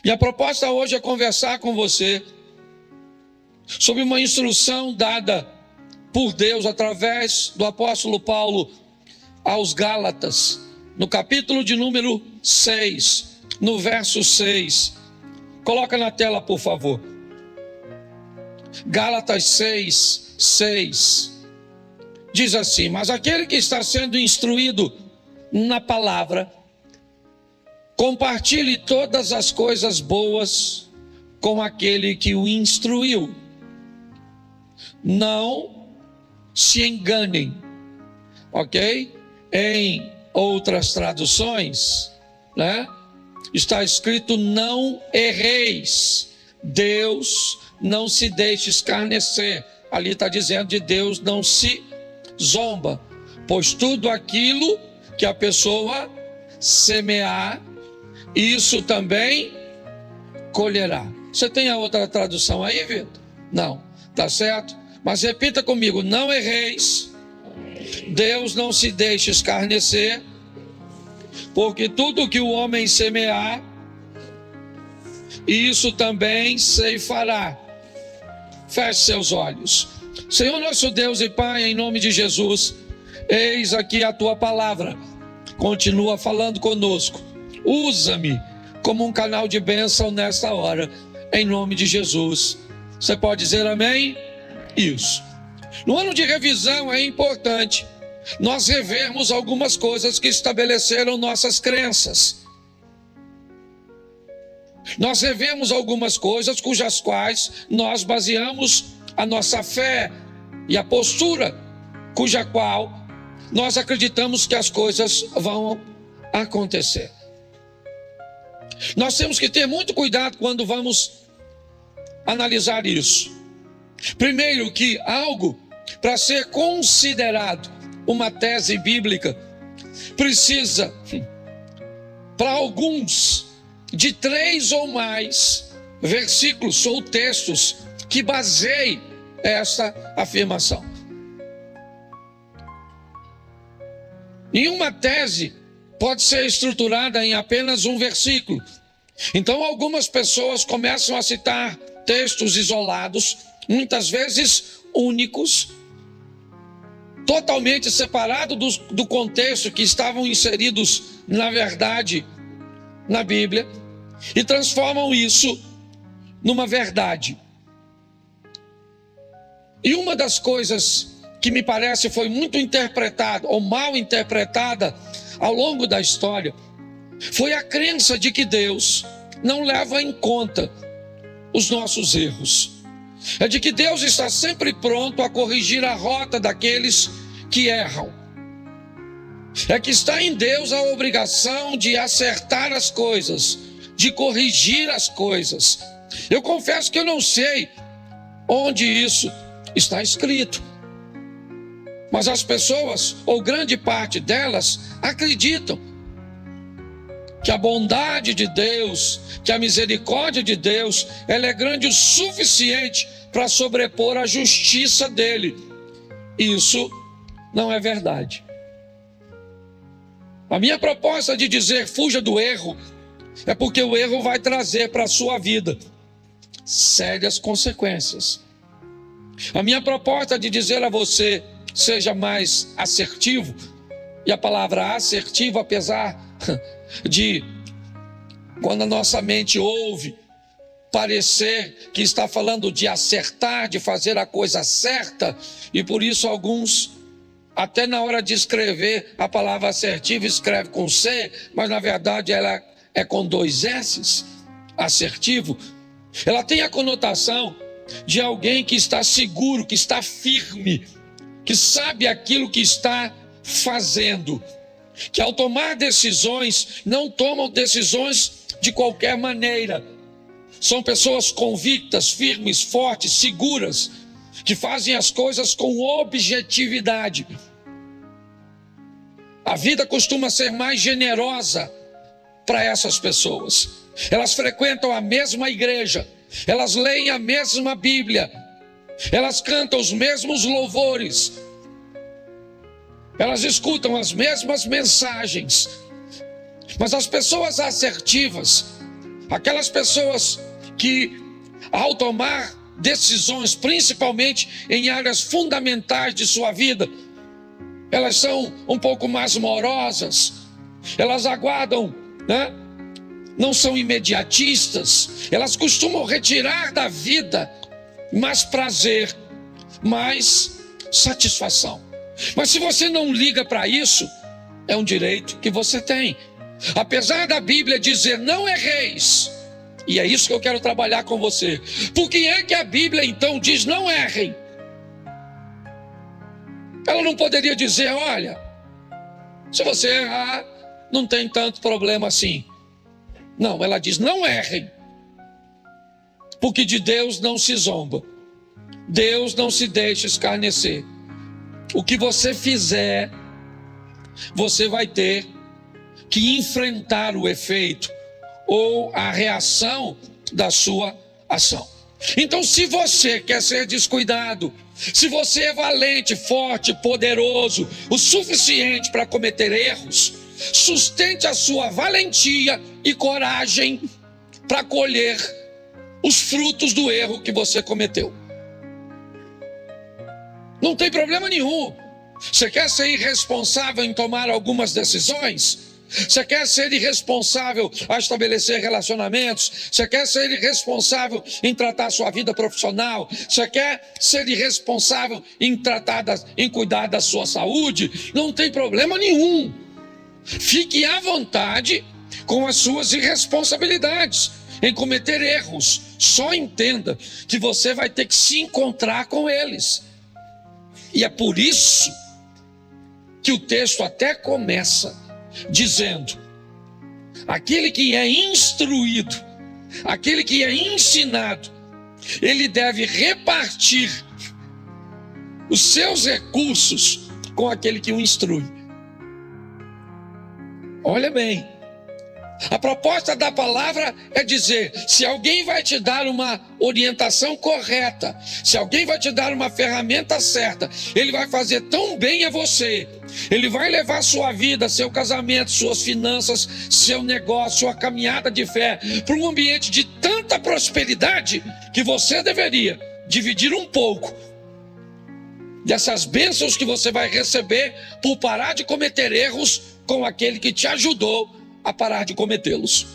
Minha proposta hoje é conversar com você sobre uma instrução dada por Deus através do apóstolo Paulo aos Gálatas, no capítulo de número 6, no verso 6. Coloca na tela, por favor. Gálatas 6, 6. Diz assim: mas aquele que está sendo instruído na palavra, compartilhe todas as coisas boas com aquele que o instruiu. Não se enganem, ok? Em outras traduções, né, está escrito: não erreis. Deus não se deixe escarnecer. Ali está dizendo de Deus não se zomba, pois tudo aquilo que a pessoa semear, isso também colherá. Você tem a outra tradução aí, Vitor? Não, tá certo? Mas repita comigo: não erreis, Deus não se deixa escarnecer, porque tudo que o homem semear, isso também ceifará. Feche seus olhos. Senhor nosso Deus e Pai, em nome de Jesus, eis aqui a tua palavra. Continua falando conosco. Usa-me como um canal de bênção nesta hora, em nome de Jesus. Você pode dizer amém? Isso. No ano de revisão é importante nós revermos algumas coisas que estabeleceram nossas crenças. Nós revemos algumas coisas cujas quais nós baseamos a nossa fé e a postura cuja qual nós acreditamos que as coisas vão acontecer. Nós temos que ter muito cuidado quando vamos analisar isso. Primeiro, que algo para ser considerado uma tese bíblica precisa, para alguns, de 3 ou mais versículos ou textos que baseiem essa afirmação. Nenhuma tese pode ser estruturada em apenas um versículo. Então algumas pessoas começam a citar textos isolados, muitas vezes únicos, totalmente separados do contexto que estavam inseridos, na verdade, na Bíblia, e transformam isso numa verdade. E uma das coisas que me parece foi muito interpretada ou mal interpretada ao longo da história foi a crença de que Deus não leva em conta os nossos erros. É de que Deus está sempre pronto a corrigir a rota daqueles que erram. É que está em Deus a obrigação de acertar as coisas, de corrigir as coisas. Eu confesso que eu não sei onde isso está escrito, mas as pessoas, ou grande parte delas, acreditam que a bondade de Deus, que a misericórdia de Deus, ela é grande o suficiente para sobrepor a justiça dele. Isso não é verdade. A minha proposta de dizer fuja do erro é porque o erro vai trazer para a sua vida sérias consequências. A minha proposta de dizer a você seja mais assertivo, e a palavra assertivo, apesar de, quando a nossa mente ouve, parecer que está falando de acertar, de fazer a coisa certa, e por isso alguns, até na hora de escrever a palavra assertivo, escreve com C, mas na verdade ela é com 2 S's, assertivo. Ela tem a conotação de alguém que está seguro, que está firme, que sabe aquilo que está fazendo, que ao tomar decisões, não tomam decisões de qualquer maneira. São pessoas convictas, firmes, fortes, seguras, que fazem as coisas com objetividade. A vida costuma ser mais generosa para essas pessoas. Elas frequentam a mesma igreja, elas leem a mesma Bíblia, elas cantam os mesmos louvores, elas escutam as mesmas mensagens. Mas as pessoas assertivas Aquelas pessoas que, ao tomar decisões, principalmente em áreas fundamentais de sua vida, elas são um pouco mais morosas, elas aguardam, né? Não são imediatistas, elas costumam retirar da vida mais prazer, mais satisfação. Mas se você não liga para isso, é um direito que você tem. Apesar da Bíblia dizer não erreis, e é isso que eu quero trabalhar com você. Por que é que a Bíblia então diz não errem? Ela não poderia dizer, olha, se você errar, não tem tanto problema assim. Não, ela diz não errem, porque de Deus não se zomba, Deus não se deixa escarnecer. O que você fizer, você vai ter que enfrentar o efeito ou a reação da sua ação. Então, se você quer ser descuidado, se você é valente, forte, poderoso, o suficiente para cometer erros, sustente a sua valentia e coragem para colher os frutos do erro que você cometeu. Não tem problema nenhum. Você quer ser irresponsável em tomar algumas decisões? Você quer ser irresponsável a estabelecer relacionamentos? Você quer ser irresponsável em tratar a sua vida profissional? Você quer ser irresponsável em cuidar da sua saúde? Não tem problema nenhum. Fique à vontade com as suas irresponsabilidades em cometer erros. Só entenda que você vai ter que se encontrar com eles. E é por isso que o texto até começa dizendo: aquele que é instruído, aquele que é ensinado, ele deve repartir os seus recursos com aquele que o instrui. Olha bem, a proposta da palavra é dizer: se alguém vai te dar uma orientação correta, se alguém vai te dar uma ferramenta certa, ele vai fazer tão bem a você, ele vai levar sua vida, seu casamento, suas finanças, seu negócio, sua caminhada de fé para um ambiente de tanta prosperidade que você deveria dividir um pouco dessas bênçãos que você vai receber por parar de cometer erros com aquele que te ajudou a parar de cometê-los.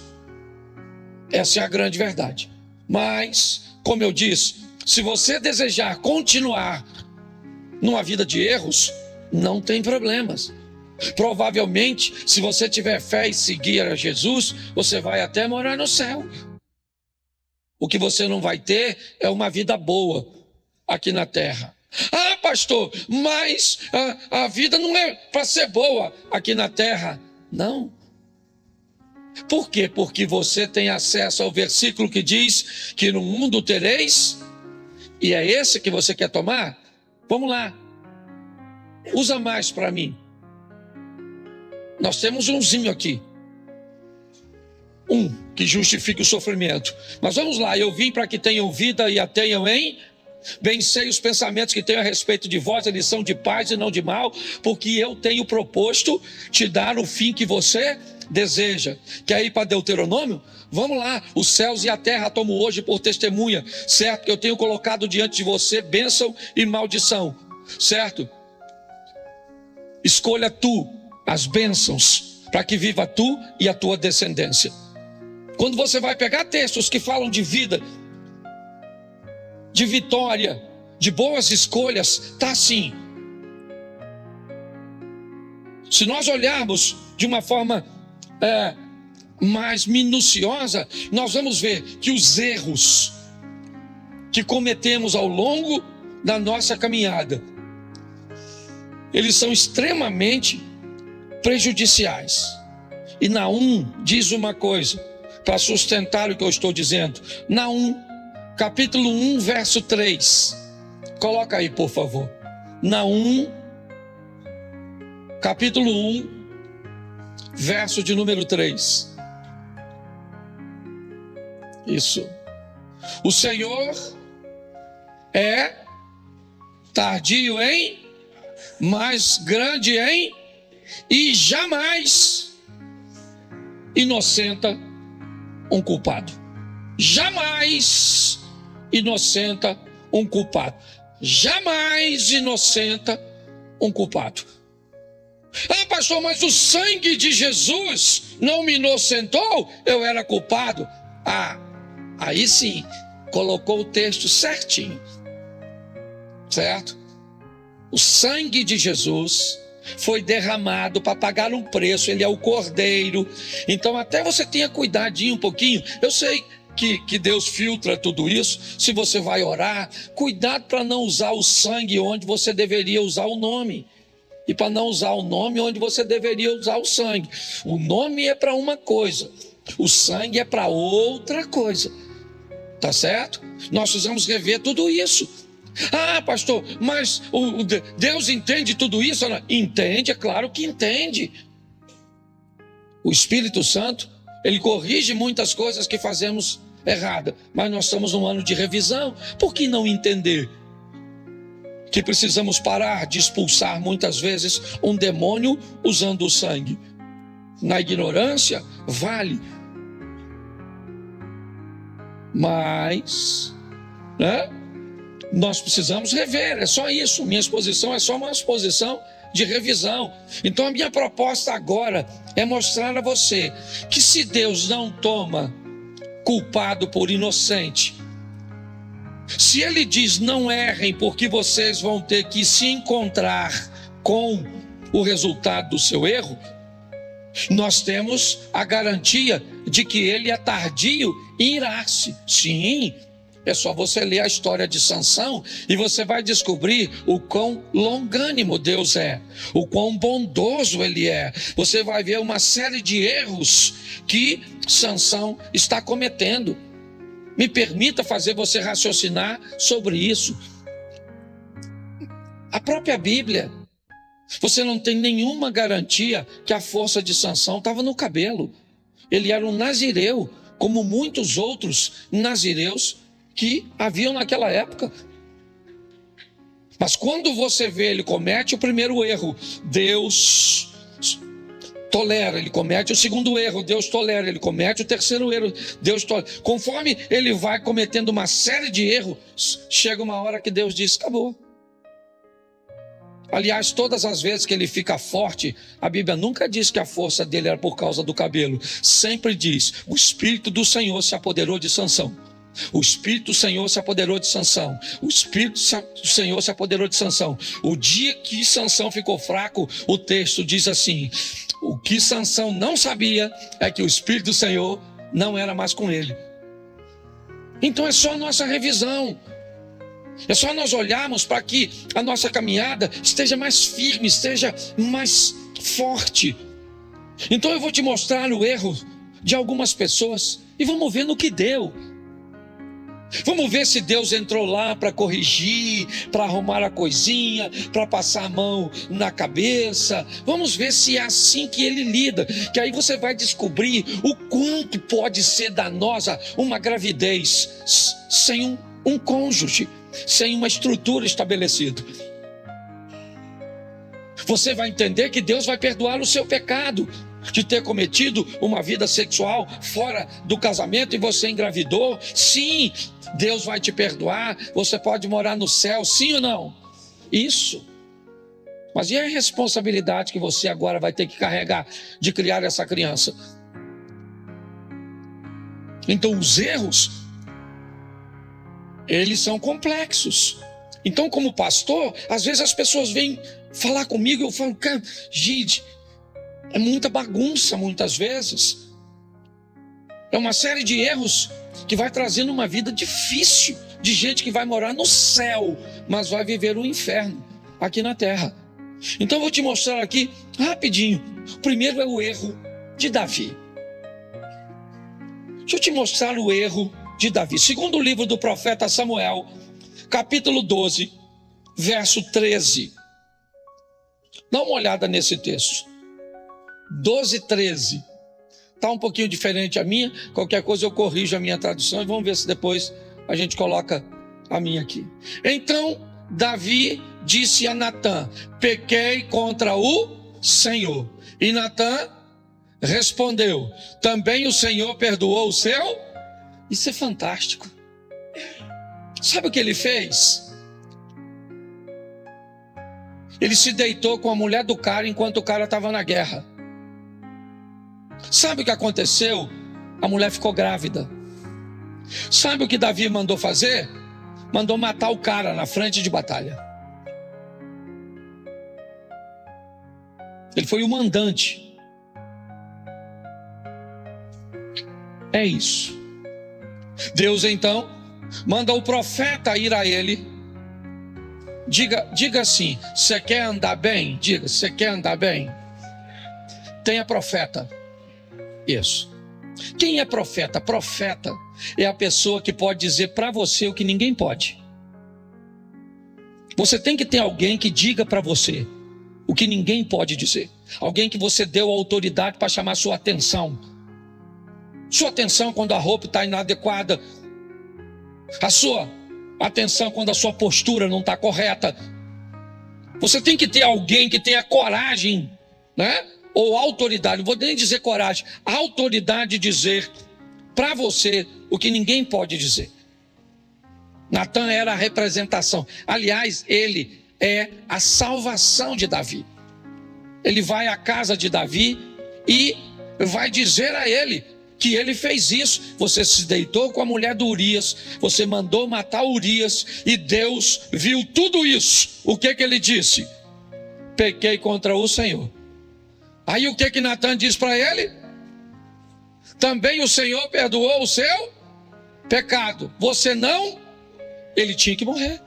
Essa é a grande verdade. Mas, como eu disse, se você desejar continuar numa vida de erros, não tem problemas. Provavelmente, se você tiver fé e seguir a Jesus, você vai até morar no céu. O que você não vai ter é uma vida boa aqui na terra. Ah, pastor, mas a vida não é para ser boa aqui na terra. Não. Por quê? Porque você tem acesso ao versículo que diz que no mundo tereis, e é esse que você quer tomar? Vamos lá. Usa mais para mim. Nós temos umzinho aqui. Que justifica o sofrimento. Mas vamos lá, eu vim para que tenham vida e a tenham em... Bem sei os pensamentos que tenho a respeito de vós, eles são de paz e não de mal, porque eu tenho proposto te dar o fim que você deseja. Quer ir para Deuteronômio? Vamos lá. Os céus e a terra tomo hoje por testemunha, certo? Que eu tenho colocado diante de você bênção e maldição, certo? Escolha tu as bênçãos, para que viva tu e a tua descendência. Quando você vai pegar textos que falam de vida, de vitória, de boas escolhas, está assim. Se nós olharmos de uma forma mais minuciosa, nós vamos ver que os erros que cometemos ao longo da nossa caminhada, eles são extremamente prejudiciais. E Naum diz uma coisa para sustentar o que eu estou dizendo. Naum, capítulo 1, verso 3. Coloca aí, por favor. Naum, capítulo 1, verso de número 3. Isso. O Senhor é tardio em, mas grande em, e jamais inocenta um culpado. Jamais inocenta um culpado. Jamais inocenta um culpado. Ah, pastor, mas o sangue de Jesus não me inocentou? Eu era culpado. Ah, aí sim, colocou o texto certinho. Certo? O sangue de Jesus foi derramado para pagar um preço. Ele é o Cordeiro. Então até você tenha cuidadinho um pouquinho. Eu sei que Deus filtra tudo isso. Se você vai orar, cuidado para não usar o sangue onde você deveria usar o nome, e para não usar o nome onde você deveria usar o sangue. O nome é para uma coisa, o sangue é para outra coisa. Tá certo? Nós precisamos rever tudo isso. Ah, pastor, mas Deus entende tudo isso? Entende, é claro que entende. O Espírito Santo, ele corrige muitas coisas que fazemos errada, mas nós estamos num ano de revisão. Por que não entender que precisamos parar de expulsar muitas vezes um demônio usando o sangue? Na ignorância, vale. Mas, né, nós precisamos rever, é só isso. Minha exposição é só uma exposição de revisão. Então a minha proposta agora é mostrar a você que se Deus não toma culpado por inocente, se Ele diz não errem porque vocês vão ter que se encontrar com o resultado do seu erro, nós temos a garantia de que Ele é tardio em irar-se. Sim, é só você ler a história de Sansão e você vai descobrir o quão longânimo Deus é, o quão bondoso Ele é. Você vai ver uma série de erros que Sansão está cometendo. Me permita fazer você raciocinar sobre isso. A própria Bíblia, você não tem nenhuma garantia que a força de Sansão estava no cabelo. Ele era um nazireu, como muitos outros nazireus que haviam naquela época. Mas quando você vê ele comete o primeiro erro, Deus tolera, ele comete o segundo erro, Deus tolera, ele comete o terceiro erro, Deus tolera. Conforme ele vai cometendo uma série de erros, chega uma hora que Deus diz, acabou. Aliás, todas as vezes que ele fica forte, a Bíblia nunca diz que a força dele era por causa do cabelo. Sempre diz, o Espírito do Senhor se apoderou de Sansão. O Espírito do Senhor se apoderou de Sansão. O Espírito do Senhor se apoderou de Sansão. O dia que Sansão ficou fraco, o texto diz assim, o que Sansão não sabia é que o Espírito do Senhor não era mais com ele. Então é só a nossa revisão. É só nós olharmos para que a nossa caminhada esteja mais firme, esteja mais forte. Então eu vou te mostrar o erro de algumas pessoas e vamos ver no que deu. Vamos ver se Deus entrou lá para corrigir, para arrumar a coisinha, para passar a mão na cabeça. Vamos ver se é assim que Ele lida, que aí você vai descobrir o quanto pode ser danosa uma gravidez sem um cônjuge, sem uma estrutura estabelecida. Você vai entender que Deus vai perdoar o seu pecado de ter cometido uma vida sexual fora do casamento e você engravidou. Sim, Deus vai te perdoar. Você pode morar no céu, sim ou não? Isso. Mas e a responsabilidade que você agora vai ter que carregar de criar essa criança? Então os erros, eles são complexos. Então, como pastor, às vezes as pessoas vêm falar comigo e eu falo, cara, gente, é muita bagunça muitas vezes. É uma série de erros que vai trazendo uma vida difícil, de gente que vai morar no céu, mas vai viver o inferno aqui na terra. Então eu vou te mostrar aqui rapidinho. O primeiro é o erro de Davi. Deixa eu te mostrar o erro de Davi. Segundo o livro do profeta Samuel, capítulo 12, verso 13. Dá uma olhada nesse texto. 12, 13. Está um pouquinho diferente a minha. Qualquer coisa eu corrijo a minha tradução e vamos ver se depois a gente coloca a minha aqui. Então Davi disse a Natã: pequei contra o Senhor. E Natã respondeu: também o Senhor perdoou o seu? Isso é fantástico. Sabe o que ele fez? Ele se deitou com a mulher do cara enquanto o cara estava na guerra. Sabe o que aconteceu? A mulher ficou grávida. Sabe o que Davi mandou fazer? Mandou matar o cara na frente de batalha. Ele foi o mandante. É isso. Deus então manda o profeta ir a ele. Diga assim: você quer andar bem? Diga, você quer andar bem? Tenha profeta. Isso. Quem é profeta? Profeta é a pessoa que pode dizer para você o que ninguém pode. Você tem que ter alguém que diga para você o que ninguém pode dizer. Alguém que você deu autoridade para chamar sua atenção. Sua atenção quando a roupa está inadequada. A sua atenção quando a sua postura não está correta. Você tem que ter alguém que tenha coragem, né? Ou autoridade, não vou nem dizer coragem, autoridade de dizer para você o que ninguém pode dizer. Natan era a representação. Aliás, ele é a salvação de Davi. Ele vai à casa de Davi e vai dizer a ele que ele fez isso. Você se deitou com a mulher do Urias, você mandou matar Urias, e Deus viu tudo isso. O que ele disse? Pequei contra o Senhor. Aí o que Natan diz para ele? Também o Senhor perdoou o seu pecado. Você não? Ele tinha que morrer.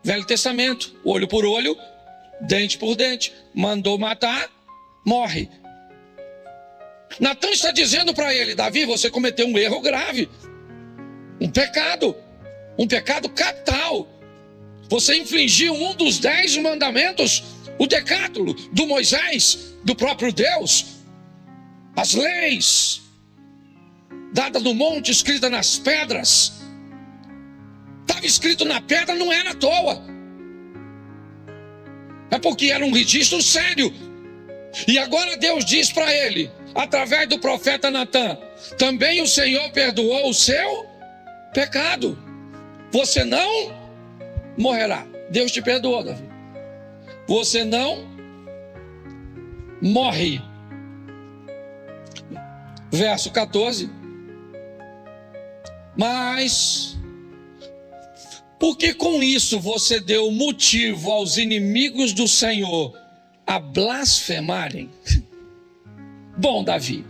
Velho Testamento, olho por olho, dente por dente. Mandou matar, morre. Natan está dizendo para ele: Davi, você cometeu um erro grave, um pecado capital. Você infringiu um dos 10 mandamentos, o decátulo do Moisés, do próprio Deus. As leis dadas no monte, escritas nas pedras. Estava escrito na pedra, não era à toa. É porque era um registro sério. E agora Deus diz para ele, através do profeta Natan: também o Senhor perdoou o seu pecado. Você não morrerá. Deus te perdoou, Davi. Você não morre. Verso 14. Mas, porque com isso você deu motivo aos inimigos do Senhor a blasfemarem? Bom, Davi,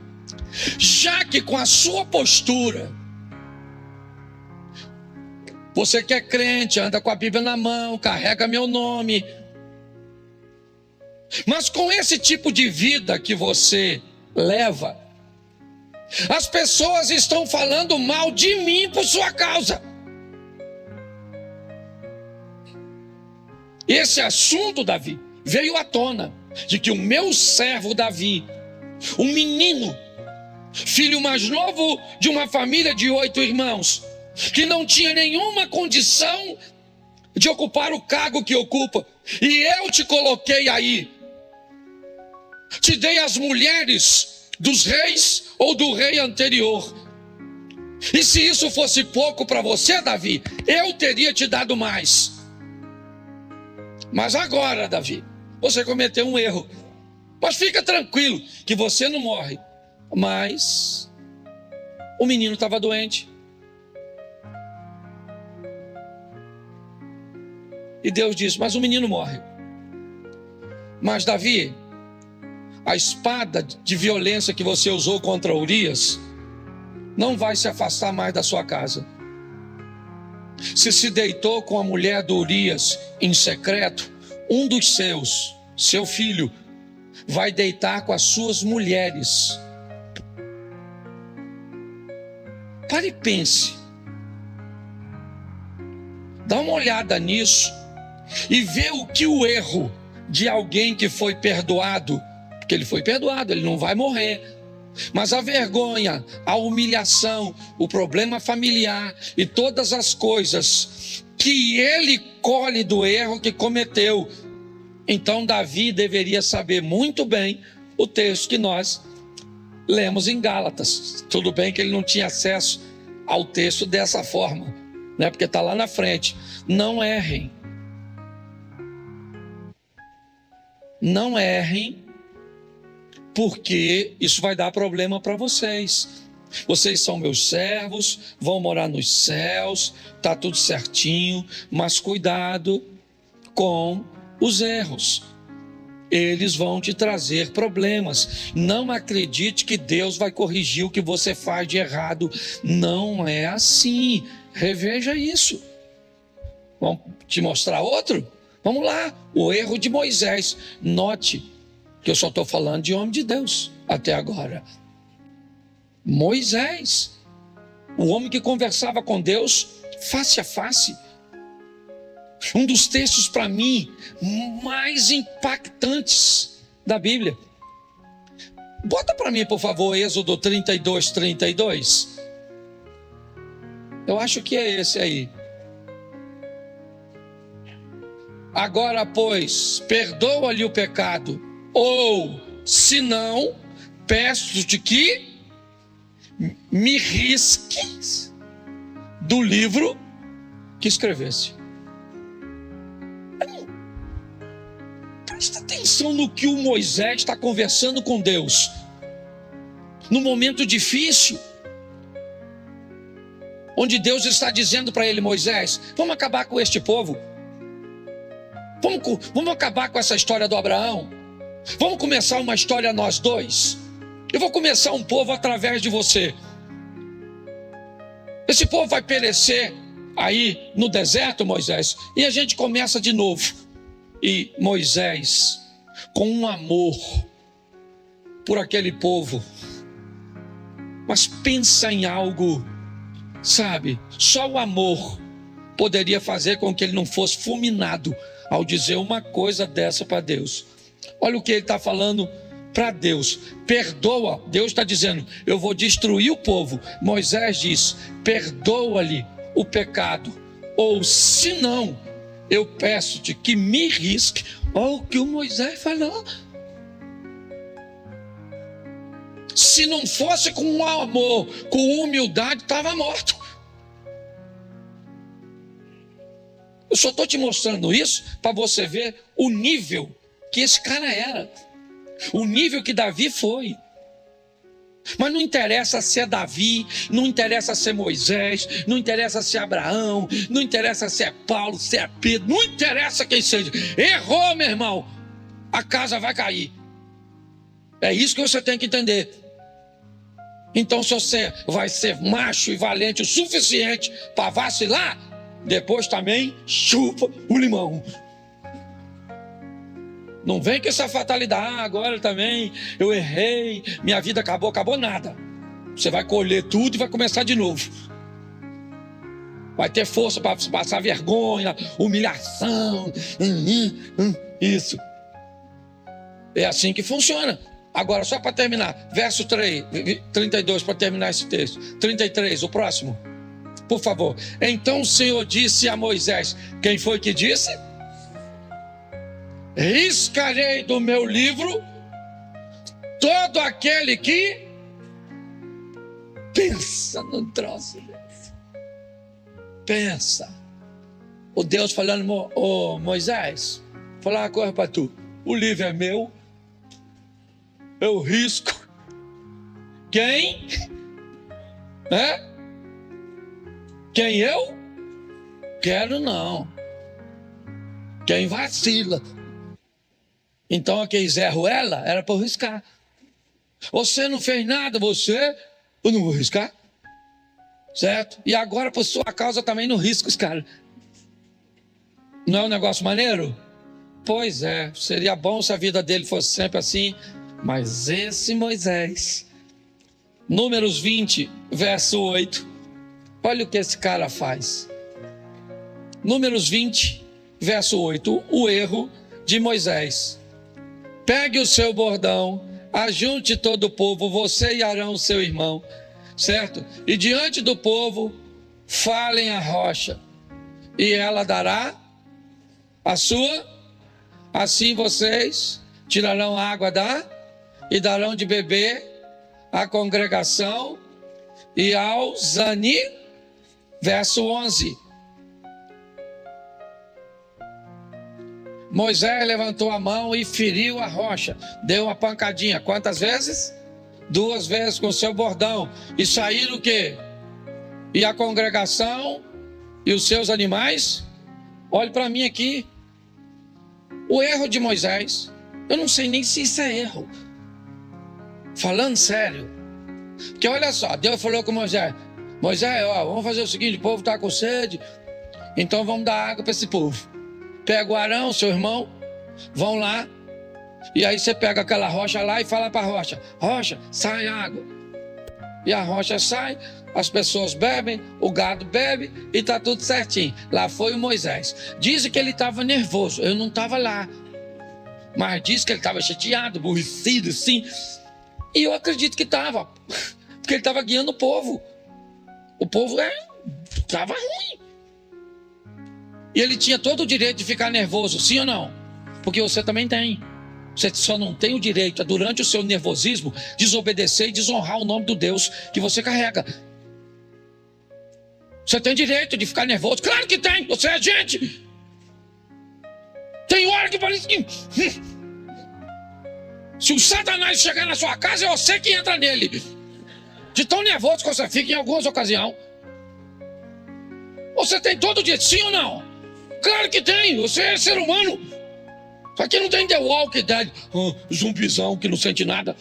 já que com a sua postura, você que é crente, anda com a Bíblia na mão, carrega meu nome, mas com esse tipo de vida que você leva, as pessoas estão falando mal de mim por sua causa. Esse assunto, Davi, veio à tona de que o meu servo Davi, um menino, filho mais novo de uma família de 8 irmãos, que não tinha nenhuma condição de ocupar o cargo que ocupa, e eu te coloquei aí, te dei as mulheres dos reis ou do rei anterior, e se isso fosse pouco para você, Davi, eu teria te dado mais. Mas agora, Davi, você cometeu um erro. Mas fica tranquilo que você não morre. Mas o menino estava doente. E Deus disse: mas o menino morre. Mas Davi, a espada de violência que você usou contra Urias não vai se afastar mais da sua casa. Se deitou com a mulher do Urias em secreto, um dos seus, seu filho, vai deitar com as suas mulheres. Pare e pense. Dá uma olhada nisso e vê o que o erro de alguém que foi perdoado, porque ele foi perdoado, ele não vai morrer, mas a vergonha, a humilhação, o problema familiar e todas as coisas que ele colhe do erro que cometeu. Então Davi deveria saber muito bem o texto que nós lemos em Gálatas. Tudo bem que ele não tinha acesso ao texto dessa forma, né? Porque está lá na frente. Não errem. Não errem, porque isso vai dar problema para vocês. Vocês são meus servos, vão morar nos céus, está tudo certinho, mas cuidado com os erros. Eles vão te trazer problemas. Não acredite que Deus vai corrigir o que você faz de errado. Não é assim. Reveja isso. Vamos te mostrar outro? Vamos lá. O erro de Moisés. Note que eu só estou falando de homem de Deus até agora. Moisés, o homem que conversava com Deus face a face. Um dos textos para mim mais impactantes da Bíblia. Bota para mim, por favor, Êxodo 32, 32. Eu acho que é esse aí. Agora, pois, perdoa-lhe o pecado, ou, se não, peço-te que me risques do livro que escrevesse. Presta atenção no que o Moisés está conversando com Deus. No momento difícil, onde Deus está dizendo para ele: Moisés, vamos acabar com este povo. Vamos acabar com essa história do Abraão. Vamos começar uma história nós dois. Eu vou começar um povo através de você. Esse povo vai perecer aí no deserto, Moisés, e a gente começa de novo. E Moisés, com um amor por aquele povo, mas pensa em algo, sabe? Só o amor poderia fazer com que ele não fosse fulminado ao dizer uma coisa dessa para Deus. Olha o que ele está falando para Deus: perdoa. Deus está dizendo: eu vou destruir o povo. Moisés diz: perdoa-lhe o pecado, ou se não, eu peço-te que me risque. Olha o que o Moisés falou. Se não fosse com amor, com humildade, estava morto. Eu só estou te mostrando isso para você ver o nível que esse cara era. O nível que Davi foi. Mas não interessa se é Davi, não interessa se é Moisés, não interessa se é Abraão, não interessa se é Paulo, se é Pedro, não interessa quem seja. Errou, meu irmão, a casa vai cair. É isso que você tem que entender. Então, se você vai ser macho e valente o suficiente para vacilar, depois também chupa o limão. Não vem com essa fatalidade: agora também eu errei, minha vida acabou. Acabou nada. Você vai colher tudo e vai começar de novo. Vai ter força para passar vergonha, humilhação. Isso. É assim que funciona. Agora, só para terminar, verso 32, para terminar esse texto. 33, o próximo. Por favor. Então o Senhor disse a Moisés. Quem foi que disse? Riscarei do meu livro todo aquele que pensa no troço desse. Pensa. O Deus falando: ô Moisés, vou falar uma coisa para tu. O livro é meu, eu risco. Quem? Quem eu? Quero não. Quem vacila. Então aquele Zé Ruela era para eu riscar. Você não fez nada, eu não vou riscar. Certo? E agora por sua causa também não risco os caras. Não é um negócio maneiro? Pois é, seria bom se a vida dele fosse sempre assim. Mas esse Moisés, Números 20, verso 8. Olha o que esse cara faz. Números 20, verso 8. O erro de Moisés. Pegue o seu bordão, ajunte todo o povo, você e Arão, seu irmão, certo? E diante do povo, falem a rocha, e ela dará a sua. Assim vocês tirarão a água da e darão de beber à congregação e aos verso 11. Moisés levantou a mão e feriu a rocha, deu uma pancadinha. Quantas vezes? 2 vezes com seu bordão. E saíram o quê? E a congregação e os seus animais? Olhe para mim aqui. O erro de Moisés, eu não sei nem se isso é erro. Falando sério. Porque olha só, Deus falou com Moisés: Moisés, ó, vamos fazer o seguinte, o povo está com sede, então vamos dar água para esse povo. Pega o Arão, seu irmão, vão lá, e aí você pega aquela rocha lá e fala para a rocha: rocha, sai água. E a rocha sai, as pessoas bebem, o gado bebe e está tudo certinho. Lá foi o Moisés. Dizem que ele estava nervoso, eu não estava lá, mas diz que ele estava chateado, aborrecido, assim. E eu acredito que estava, porque ele estava guiando o povo. O povo estava ruim. E ele tinha todo o direito de ficar nervoso, sim ou não? Porque você também tem. Você só não tem o direito, durante o seu nervosismo, desobedecer e desonrar o nome do Deus que você carrega. Você tem direito de ficar nervoso? Claro que tem, você é gente. Tem hora que parece que... Se o Satanás chegar na sua casa, é você que entra nele. De tão nervoso que você fica em algumas ocasiões. Você tem todo o direito, sim ou não? Claro que tem, você é ser humano. Só que não tem The Walking Dead, zumbizão que não sente nada.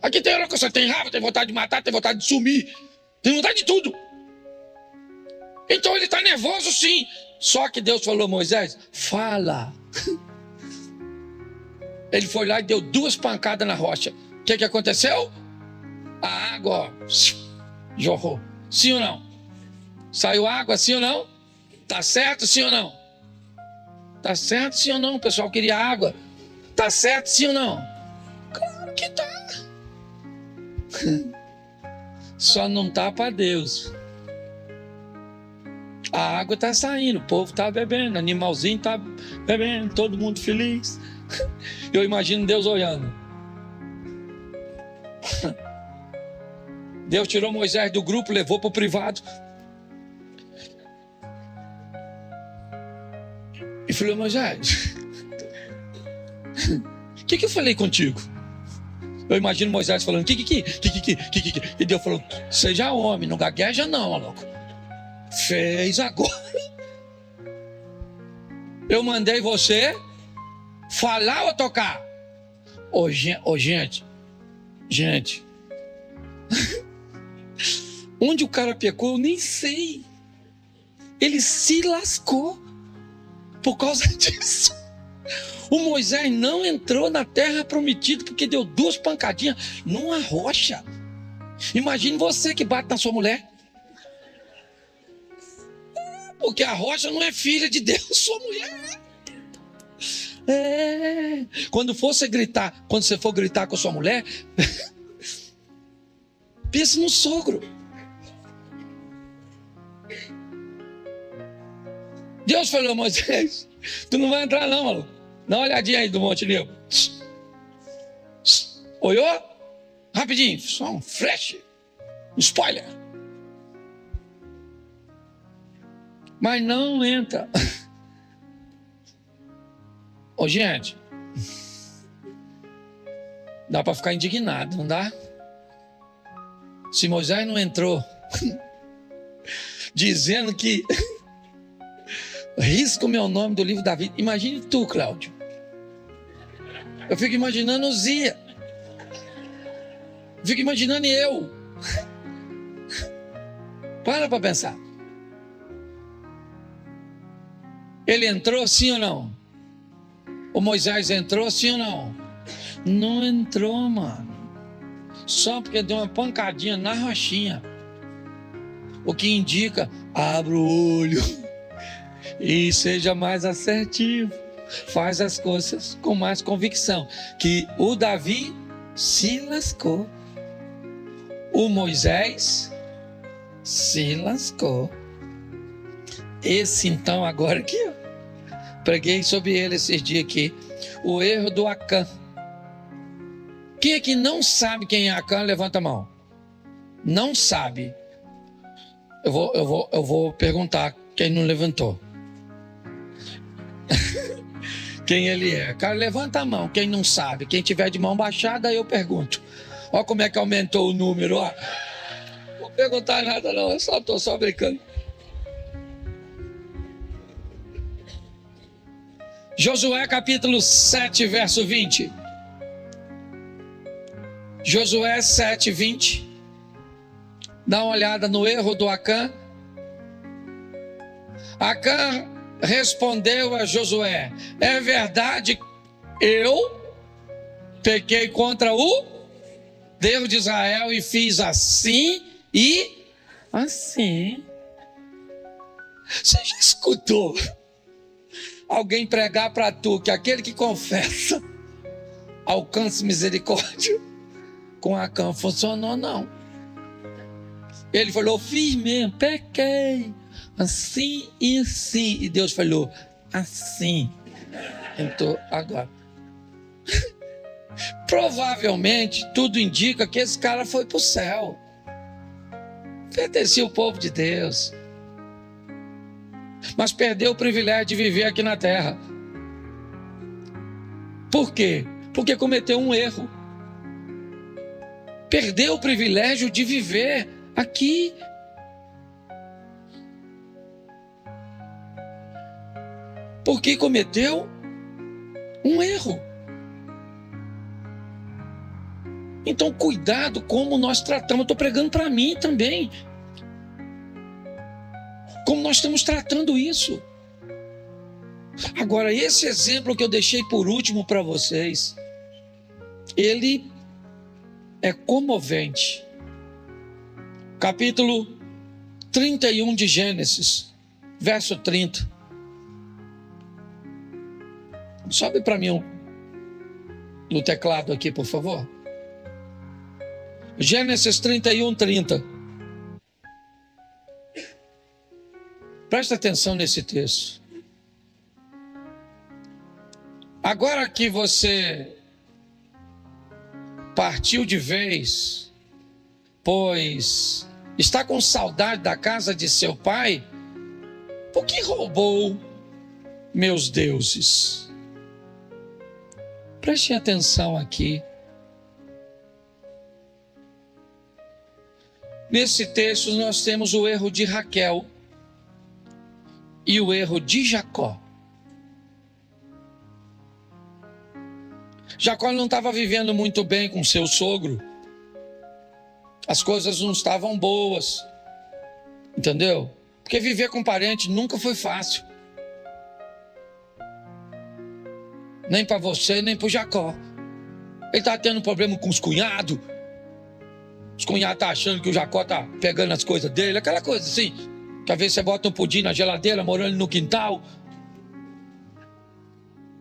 Aqui tem hora que você tem raiva, tem vontade de matar, tem vontade de sumir, tem vontade de tudo. Então ele está nervoso sim. Só que Deus falou: Moisés, fala. Ele foi lá e deu 2 pancadas na rocha. O que aconteceu? A água jorrou. Sim ou não? Saiu água, sim ou não? Tá certo, sim ou não? Tá certo, sim ou não? O pessoal queria água. Tá certo, sim ou não? Claro que tá. Só não tá para Deus. A água tá saindo, o povo tá bebendo, animalzinho tá bebendo, todo mundo feliz. Eu imagino Deus olhando. Deus tirou Moisés do grupo, levou para o privado. E falou: Moisés, o que eu falei contigo? Eu imagino Moisés falando: que. E Deus falou: seja homem, não gagueja não, maluco. Fez agora. Eu mandei você falar ou tocar? Gente. Onde o cara pecou, eu nem sei. Ele se lascou por causa disso. O Moisés não entrou na terra prometida porque deu 2 pancadinhas numa rocha. Imagine você que bate na sua mulher. Porque a rocha não é filha de Deus, sua mulher. Quando você for gritar com sua mulher, pense no sogro. Deus falou: Moisés, tu não vai entrar não, maluco. Dá uma olhadinha aí do Monte Nebo. Olhou? Rapidinho, só um flash, um spoiler. Mas não entra. Gente, dá para ficar indignado, não dá? Se Moisés não entrou dizendo que risca o meu nome do livro da vida. Imagine tu, Cláudio. Eu fico imaginando o Zia. Fico imaginando eu. Para pensar. Ele entrou, sim ou não? O Moisés entrou, sim ou não? Não entrou, mano. Só porque deu uma pancadinha na rochinha. O que indica: abra o olho e seja mais assertivo. Faz as coisas com mais convicção. Que o Davi se lascou. O Moisés se lascou. Esse então agora aqui, ó, preguei sobre ele esses dias aqui. O erro do Acã. Quem é que não sabe quem é Acã? Levanta a mão. Não sabe. Eu vou perguntar quem não levantou. Quem ele é? Cara, levanta a mão. Quem não sabe. Quem tiver de mão baixada, eu pergunto. Olha como é que aumentou o número. Ó. Não vou perguntar nada não. Eu estou só brincando. Josué capítulo 7, verso 20. Josué 7, 20. Dá uma olhada no erro do Acã. Acã respondeu a Josué: é verdade, eu pequei contra o Deus de Israel e fiz assim e assim. Você já escutou alguém pregar para tu que aquele que confessa alcança misericórdia? Com Acã funcionou não. Ele falou: fiz mesmo, pequei assim e assim. E Deus falou: assim. Então, agora. Provavelmente, tudo indica que esse cara foi para o céu. Pertencia ao povo de Deus. Mas perdeu o privilégio de viver aqui na terra. Por quê? Porque cometeu um erro. Perdeu o privilégio de viver aqui. Porque cometeu um erro. Então, cuidado como nós tratamos. Eu estou pregando para mim também. Como nós estamos tratando isso. Agora, esse exemplo que eu deixei por último para vocês, ele é comovente. Capítulo 31 de Gênesis, verso 30. Sobe para mim no teclado aqui, por favor. Gênesis 31, 30. Presta atenção nesse texto. Agora que você partiu de vez, pois está com saudade da casa de seu pai, por que roubou meus deuses? Preste atenção aqui. Nesse texto nós temos o erro de Raquel e o erro de Jacó. Jacó não estava vivendo muito bem com seu sogro. As coisas não estavam boas. Entendeu? Porque viver com parente nunca foi fácil. Nem para você, nem para o Jacó. Ele está tendo problema com os cunhados. Os cunhados estão achando que o Jacó está pegando as coisas dele. Aquela coisa assim. Que às vezes você bota um pudim na geladeira, morando no quintal.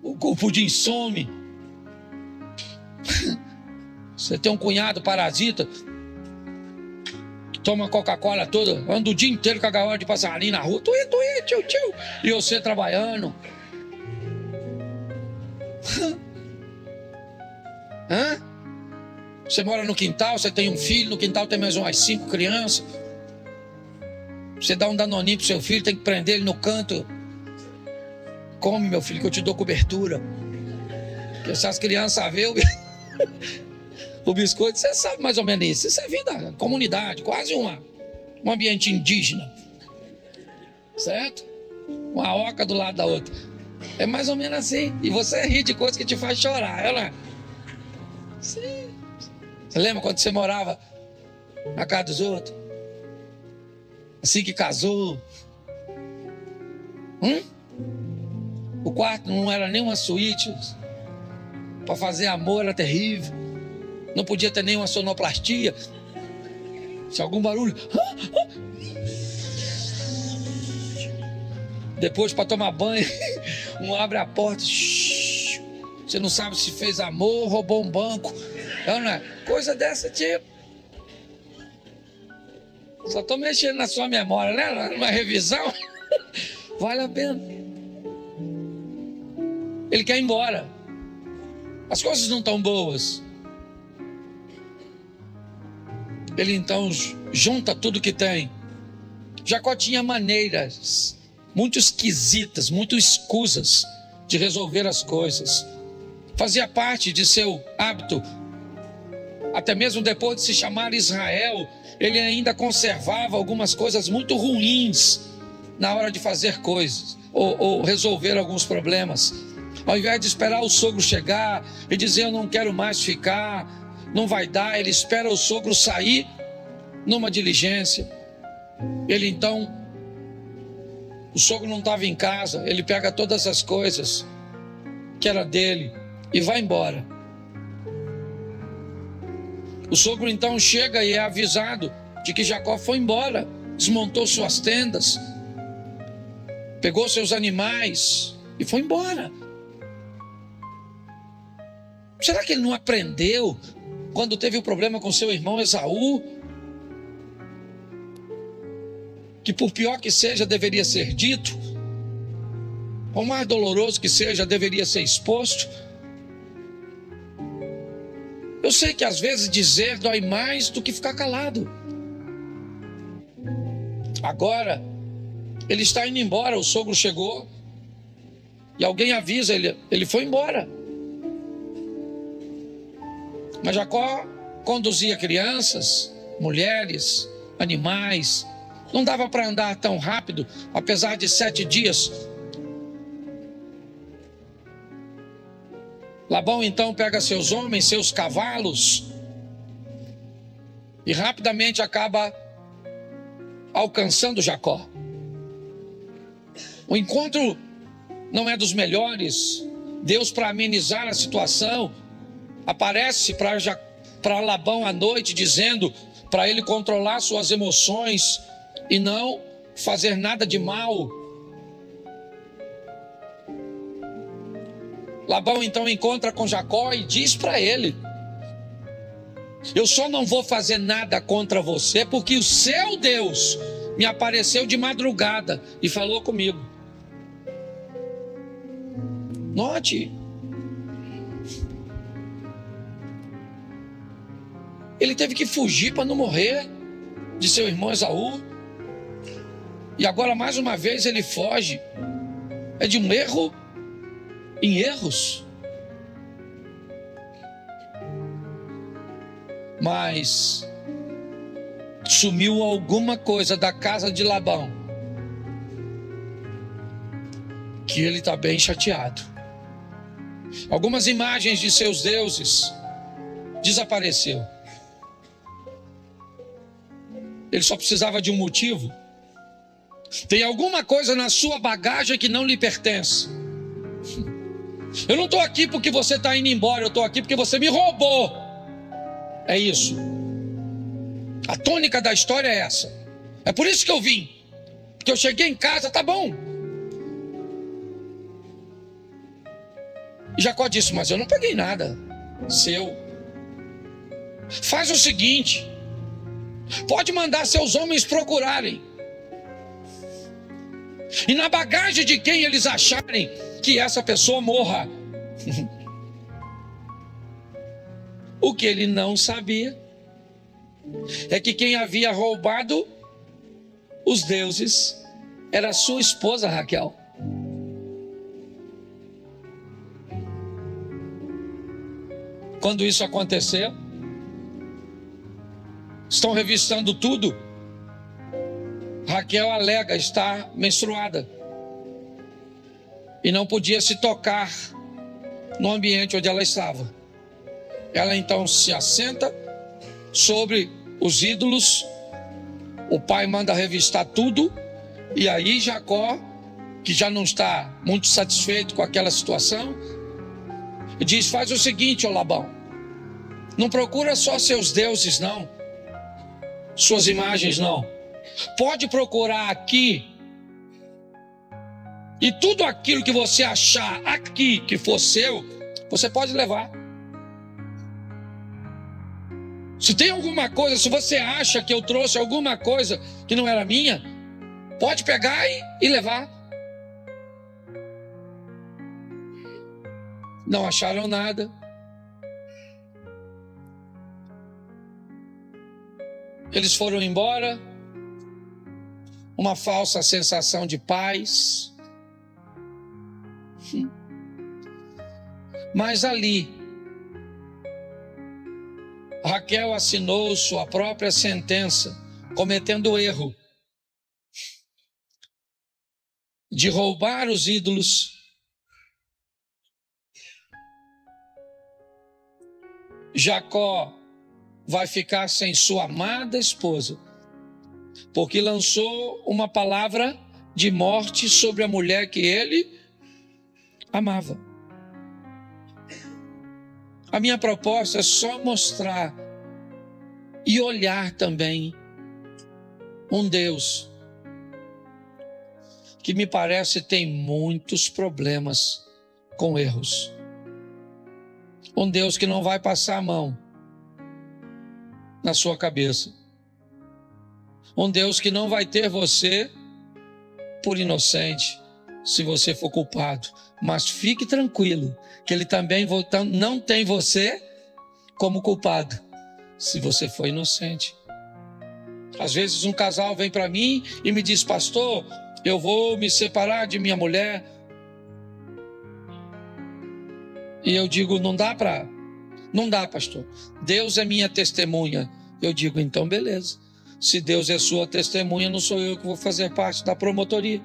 O pudim some. Você tem um cunhado parasita. Toma Coca-Cola toda. Anda o dia inteiro com a gaiola de passarinho na rua. Tuí, tio, tio. E você trabalhando. Hã? Você mora no quintal, você tem um filho, no quintal tem mais umas 5 crianças. Você dá um danoninho pro seu filho, tem que prender ele no canto. Come, meu filho, que eu te dou cobertura. Porque se as crianças verem o biscoito, você sabe mais ou menos isso. Isso é vida, comunidade, quase um ambiente indígena. Certo? Uma oca do lado da outra. É mais ou menos assim. E você ri de coisa que te faz chorar, é, não é? Sim. Você lembra quando você morava na casa dos outros? Assim que casou. O quarto não era nem uma suíte. Para fazer amor era terrível. Não podia ter nenhuma sonoplastia. Se algum barulho. Depois, para tomar banho, um abre a porta. Você não sabe se fez amor, roubou um banco. Não é? Coisa dessa tipo. Só estou mexendo na sua memória, né? Numa revisão. Vale a pena. Ele quer ir embora. As coisas não estão boas. Ele então junta tudo que tem. Jacó tinha maneiras muito esquisitas, muito escusas de resolver as coisas. Fazia parte de seu hábito. Até mesmo depois de se chamar Israel, ele ainda conservava algumas coisas muito ruins na hora de fazer coisas ou resolver alguns problemas. Ao invés de esperar o sogro chegar e dizer eu não quero mais ficar, não vai dar, ele espera o sogro sair numa diligência. Ele então, o sogro não estava em casa, ele pega todas as coisas que era dele e vai embora. O sogro então chega e é avisado de que Jacó foi embora, desmontou suas tendas, pegou seus animais e foi embora. Será que ele não aprendeu quando teve o problema com seu irmão Esaú? Que por pior que seja, deveria ser dito, por mais doloroso que seja, deveria ser exposto. Eu sei que às vezes dizer dói mais do que ficar calado. Agora, ele está indo embora, o sogro chegou e alguém avisa, ele foi embora. Mas Jacó conduzia crianças, mulheres, animais. Não dava para andar tão rápido, apesar de 7 dias. Labão então pega seus homens, seus cavalos, e rapidamente acaba alcançando Jacó. O encontro não é dos melhores. Deus, para amenizar a situação, aparece para Labão à noite, dizendo para ele controlar suas emoções e não fazer nada de mal. Labão então encontra com Jacó e diz para ele: eu só não vou fazer nada contra você porque o seu Deus me apareceu de madrugada e falou comigo. Note, ele teve que fugir para não morrer de seu irmão Esaú. E agora mais uma vez ele foge. É de um erro em erros. Mas sumiu alguma coisa da casa de Labão que ele está bem chateado. Algumas imagens de seus deuses desapareceu. Ele só precisava de um motivo. Tem alguma coisa na sua bagagem que não lhe pertence. Eu não estou aqui porque você está indo embora, eu estou aqui porque você me roubou. É isso. A tônica da história é essa. É por isso que eu vim. Porque eu cheguei em casa, tá bom. E Jacó disse: mas eu não peguei nada seu. Faz o seguinte: pode mandar seus homens procurarem. E na bagagem de quem eles acharem que essa pessoa morra. O que ele não sabia é que quem havia roubado os deuses era sua esposa Raquel. Quando isso acontecer, estão revistando tudo. Raquel alega estar menstruada e não podia se tocar no ambiente onde ela estava. Ela então se assenta sobre os ídolos. O pai manda revistar tudo. E aí Jacó, que já não está muito satisfeito com aquela situação, diz: faz o seguinte, ó Labão, não procura só seus deuses não, suas imagens não. Pode procurar aqui, e tudo aquilo que você achar aqui que for seu, você pode levar. Se tem alguma coisa, se você acha que eu trouxe alguma coisa que não era minha, pode pegar e levar. Não acharam nada. Eles foram embora, uma falsa sensação de paz. Mas ali, Raquel assinou sua própria sentença, cometendo o erro de roubar os ídolos, Jacó vai ficar sem sua amada esposa, porque lançou uma palavra de morte sobre a mulher que ele amava. A minha proposta é só mostrar e olhar também um Deus que me parece tem muitos problemas com erros. Um Deus que não vai passar a mão na sua cabeça. Um Deus que não vai ter você por inocente se você for culpado. Mas fique tranquilo que Ele também não tem você como culpado se você for inocente. Às vezes um casal vem para mim e me diz: pastor, eu vou me separar de minha mulher. E eu digo: não dá, pastor. Deus é minha testemunha. Eu digo: então beleza. Se Deus é sua testemunha, não sou eu que vou fazer parte da promotoria.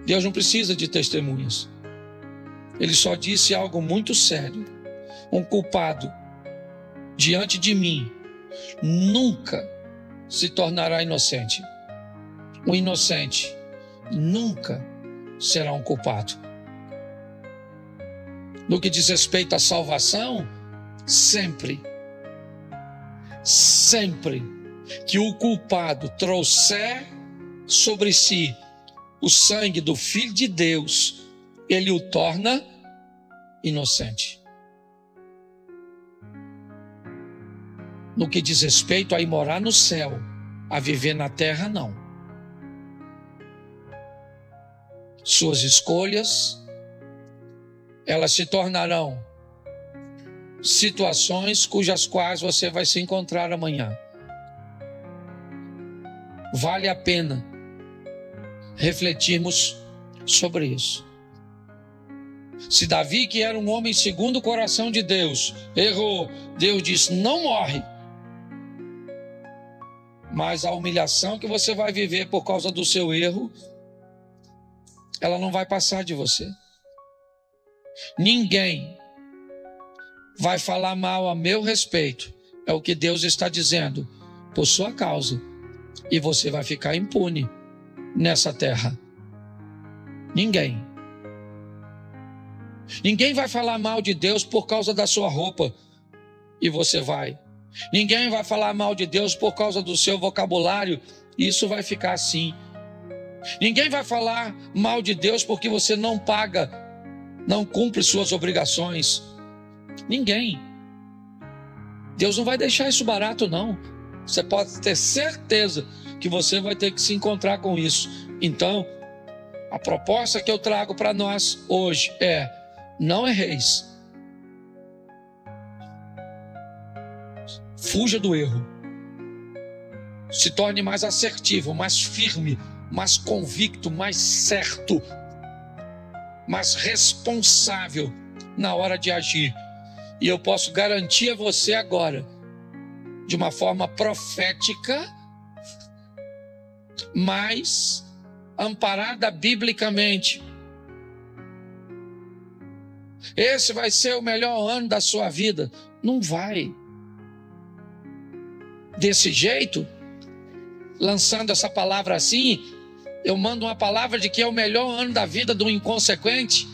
Deus não precisa de testemunhas. Ele só disse algo muito sério: um culpado diante de mim nunca se tornará inocente. Um inocente nunca será um culpado. No que diz respeito à salvação, sempre que o culpado trouxer sobre si o sangue do Filho de Deus, ele o torna inocente. No que diz respeito a ir morar no céu, a viver na terra, não. Suas escolhas, elas se tornarão situações cujas quais você vai se encontrar amanhã. Vale a pena refletirmos sobre isso. Se Davi, que era um homem segundo o coração de Deus, errou, Deus disse: não morre. Mas a humilhação que você vai viver por causa do seu erro, ela não vai passar de você. Ninguém vai falar mal a meu respeito, é o que Deus está dizendo, por sua causa, e você vai ficar impune nessa terra. Ninguém vai falar mal de Deus por causa da sua roupa, e você vai. Ninguém vai falar mal de Deus por causa do seu vocabulário, e isso vai ficar assim. Ninguém vai falar mal de Deus porque você não paga, não cumpre suas obrigações. Ninguém. Deus não vai deixar isso barato, não. Você pode ter certeza que você vai ter que se encontrar com isso. Então, a proposta que eu trago para nós hoje é: não erreis. Fuja do erro. Se torne mais assertivo, mais firme, mais convicto, mais certo, mais responsável na hora de agir. E eu posso garantir a você agora, de uma forma profética, mas amparada biblicamente, esse vai ser o melhor ano da sua vida. Não vai. Desse jeito, lançando essa palavra assim, eu mando uma palavra de que é o melhor ano da vida do inconsequente,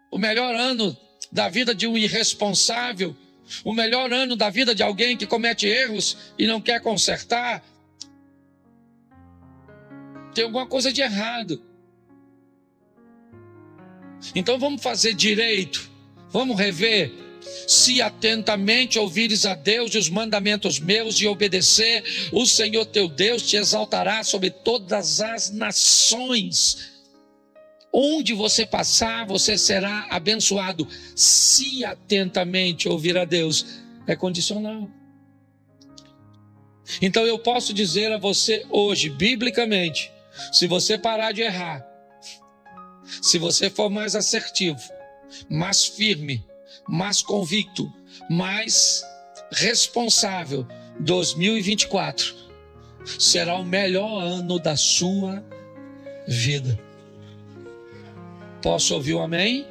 o melhor ano da vida de um irresponsável, o melhor ano da vida de alguém que comete erros e não quer consertar. Tem alguma coisa de errado. Então vamos fazer direito, vamos rever. Se atentamente ouvires a Deus e os mandamentos meus e obedecer, o Senhor teu Deus te exaltará sobre todas as nações. Onde você passar, você será abençoado. Se atentamente ouvir a Deus, é condicional. Então eu posso dizer a você hoje, biblicamente, se você parar de errar, se você for mais assertivo, mais firme, mais convicto, mais responsável, 2024 será o melhor ano da sua vida. Posso ouvir um amém?